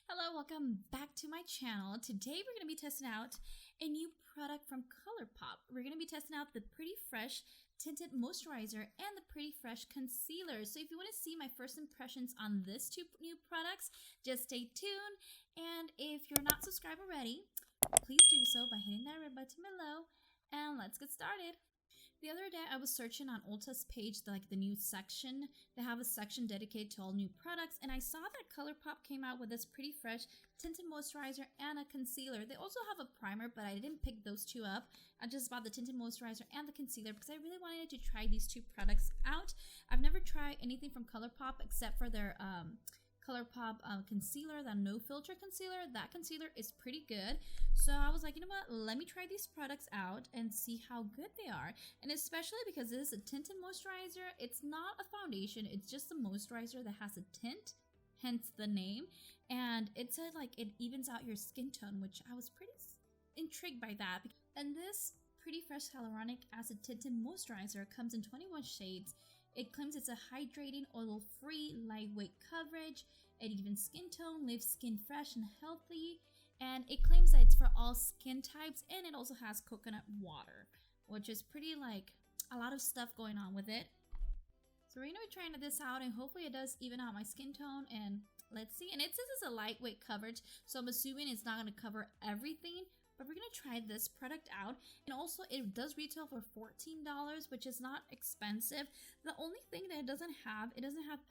Hello, welcome back to my channel. Today we're going to be testing out a new product from ColourPop. We're going to be testing out the Pretty Fresh Tinted Moisturizer and the Pretty Fresh Concealer. So if you want to see my first impressions on these two new products, just stay tuned. And if you're not subscribed already, please do so by hitting that red button below. And let's get started. The other day I was searching on Ulta's page, the new section. They have a section dedicated to all new products, and I saw that ColourPop came out with this Pretty Fresh Tinted Moisturizer and a Concealer. They also have a primer, but I didn't pick those two up. I just bought the Tinted Moisturizer and the Concealer because I really wanted to try these two products out. I've never tried anything from ColourPop except for their ColourPop concealer, that no filter concealer. That concealer is pretty good. So I was like, you know what, let me try these products out and see how good they are. And especially because this is a tinted moisturizer, it's not a foundation, it's just a moisturizer that has a tint, hence the name. And it said it evens out your skin tone, which I was pretty intrigued by that. And this Pretty Fresh Hyaluronic Acid Tinted Moisturizer comes in 21 shades. It claims it's a hydrating, oil-free, lightweight coverage, an even skin tone, leaves skin fresh and healthy, and it claims that it's for all skin types, and it also has coconut water, which is pretty a lot of stuff going on with it. So we're gonna be trying this out, and hopefully it does even out my skin tone, and let's see. And it says it's a lightweight coverage, so I'm assuming it's not gonna cover everything. But we're gonna try this product out, and also it does retail for $14, which is not expensive. The only thing that it doesn't have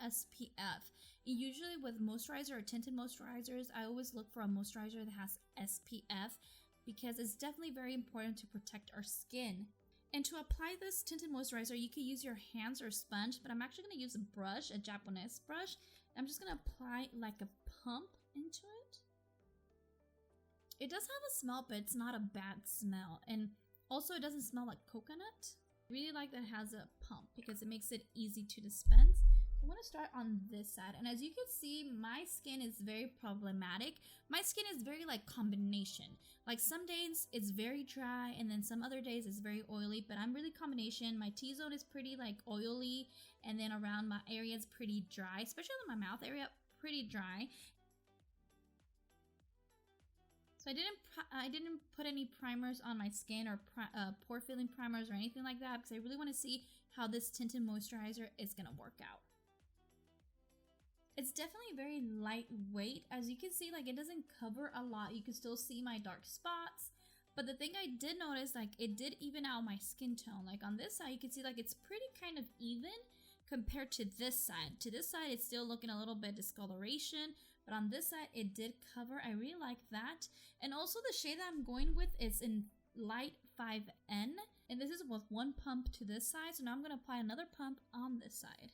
SPF. Usually with moisturizer or tinted moisturizers, I always look for a moisturizer that has SPF because it's definitely very important to protect our skin. And to apply this tinted moisturizer, you can use your hands or sponge, but I'm actually gonna use a brush, a Japanese brush. I'm just gonna apply like a pump into it. It does have a smell, but it's not a bad smell. And also it doesn't smell like coconut. I really like that it has a pump because it makes it easy to dispense. I'm going to start on this side. And as you can see, my skin is very problematic. My skin is very combination. Some days it's very dry, and then some other days it's very oily, but I'm really combination. My T-zone is pretty oily, and then around my area is pretty dry, especially in my mouth area, pretty dry. So I didn't put any primers on my skin or pore filling primers or anything like that because I really want to see how this tinted moisturizer is going to work out. It's definitely very lightweight. As you can see, it doesn't cover a lot. You can still see my dark spots. But the thing I did notice, it did even out my skin tone. On this side, you can see it's pretty kind of even compared to this side. To this side, it's still looking a little bit discoloration, but on this side, it did cover. I really like that. And also the shade that I'm going with is in Light 5N, and this is with one pump to this side, so now I'm going to apply another pump on this side.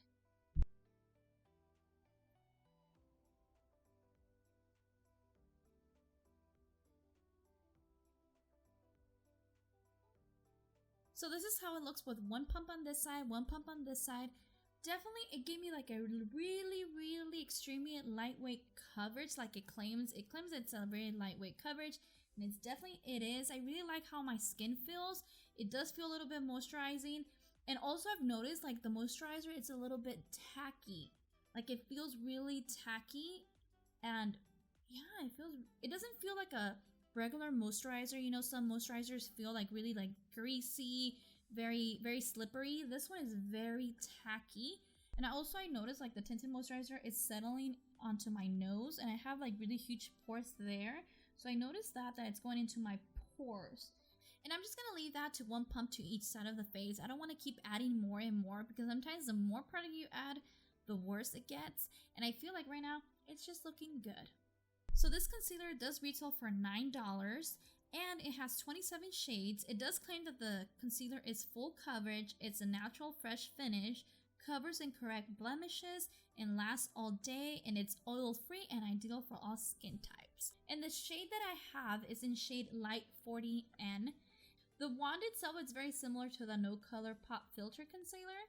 So this is how it looks with one pump on this side, one pump on this side. Definitely, it gave me a really extremely lightweight coverage. It claims it's a very lightweight coverage, and it's definitely it is. I really like how my skin feels. It does feel a little bit moisturizing, and also I've noticed the moisturizer, it's a little bit tacky. It feels really tacky, and yeah, it doesn't feel like a regular moisturizer. You know, some moisturizers feel really greasy, very slippery. This one is very tacky. And I noticed the tinted moisturizer is settling onto my nose, and I have really huge pores there. So I noticed that it's going into my pores. And I'm just gonna leave that to one pump to each side of the face. I don't want to keep adding more and more because sometimes the more product you add, the worse it gets. And I feel right now it's just looking good. So this concealer does retail for $9, and it has 27 shades. It does claim that the concealer is full coverage, it's a natural fresh finish, covers and corrects blemishes, and lasts all day, and it's oil-free and ideal for all skin types. And the shade that I have is in shade Light 40N. The wand itself is very similar to the No ColourPop Filter Concealer.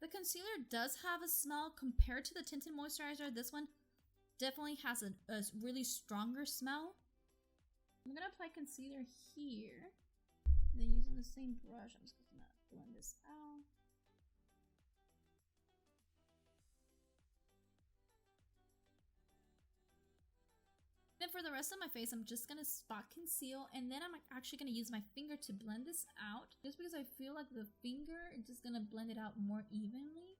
The concealer does have a smell compared to the tinted moisturizer. This one definitely has a really stronger smell. I'm gonna apply concealer here. And then using the same brush, I'm just gonna blend this out. then for the rest of my face, I'm just gonna spot conceal, and then I'm actually gonna use my finger to blend this out, just because I feel like the finger is just gonna blend it out more evenly.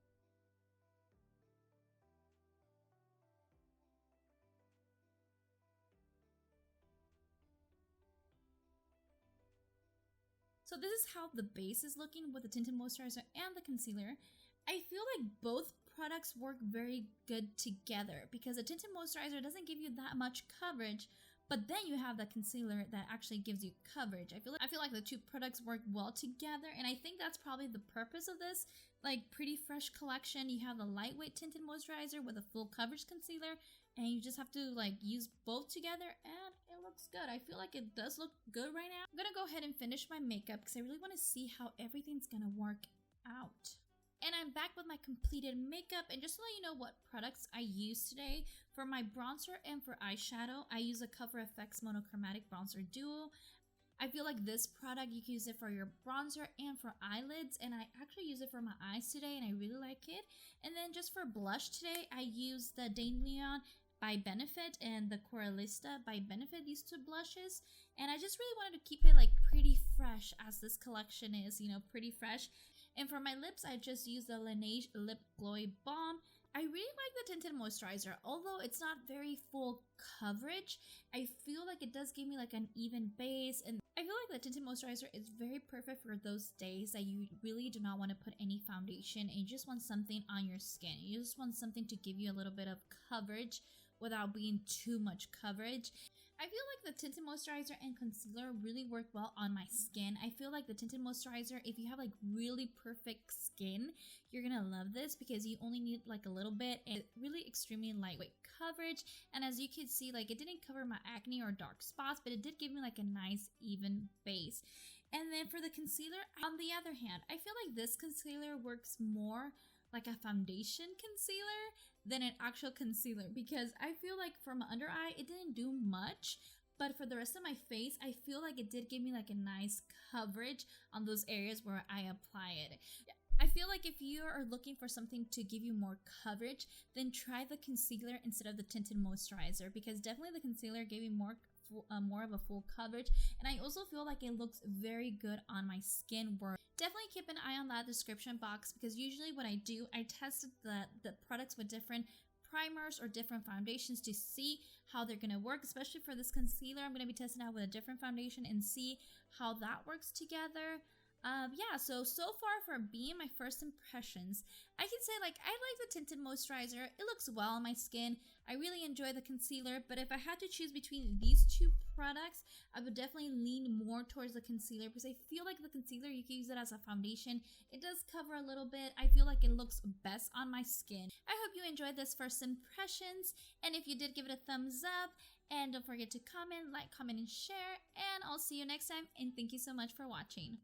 So this is how the base is looking with the tinted moisturizer and the concealer. I feel like both products work very good together because the tinted moisturizer doesn't give you that much coverage, but then you have the concealer that actually gives you coverage. I feel like the two products work well together, and I think that's probably the purpose of this like Pretty Fresh collection. You have the lightweight tinted moisturizer with a full coverage concealer, and you just have to like use both together, and it looks good. I feel like it does look good right now. I'm gonna go ahead and finish my makeup because I really want to see how everything's gonna work out. And I'm back with my completed makeup, and just to let you know what products I used today. For my bronzer and for eyeshadow, I use a Cover FX Monochromatic Bronzer Duo. I feel like this product, you can use it for your bronzer and for eyelids, and I actually use it for my eyes today, and I really like it. And then just for blush today, I used the Dainleon by Benefit and the Coralista by Benefit, these two blushes. And I just really wanted to keep it like pretty fresh, as this collection is, you know, pretty fresh. And for my lips, I just used the Laneige Lip Glowy Balm. I really like the tinted moisturizer. Although it's not very full coverage, I feel like it does give me like an even base, and I feel like the tinted moisturizer is very perfect for those days that you really do not want to put any foundation and you just want something on your skin. You just want something to give you a little bit of coverage without being too much coverage. I feel like the tinted moisturizer and concealer really work well on my skin. I feel like the tinted moisturizer, if you have like really perfect skin, you're gonna love this because you only need like a little bit and really extremely lightweight coverage. And as you can see, like it didn't cover my acne or dark spots, but it did give me like a nice even base. And then for the concealer, on the other hand, I feel like this concealer works more like a foundation concealer than an actual concealer, because I feel like for my under eye it didn't do much, but for the rest of my face I feel like it did give me like a nice coverage on those areas where I apply it. I feel like if you are looking for something to give you more coverage, then try the concealer instead of the tinted moisturizer, because definitely the concealer gave me more of a full coverage, and I also feel like it looks very good on my skin. Definitely keep an eye on that description box, because usually what I do, I test the products with different primers or different foundations to see how they're going to work. Especially for this concealer, I'm going to be testing out with a different foundation and see how that works together. Yeah, so far for being my first impressions, I can say like I like the tinted moisturizer. It looks well on my skin. I really enjoy the concealer, but if I had to choose between these two products, I would definitely lean more towards the concealer, because I feel like the concealer, you can use it as a foundation. It does cover a little bit. I feel like it looks best on my skin. I hope you enjoyed this first impressions, and if you did, give it a thumbs up, and don't forget to comment, like, comment, and share, and I'll see you next time, and thank you so much for watching.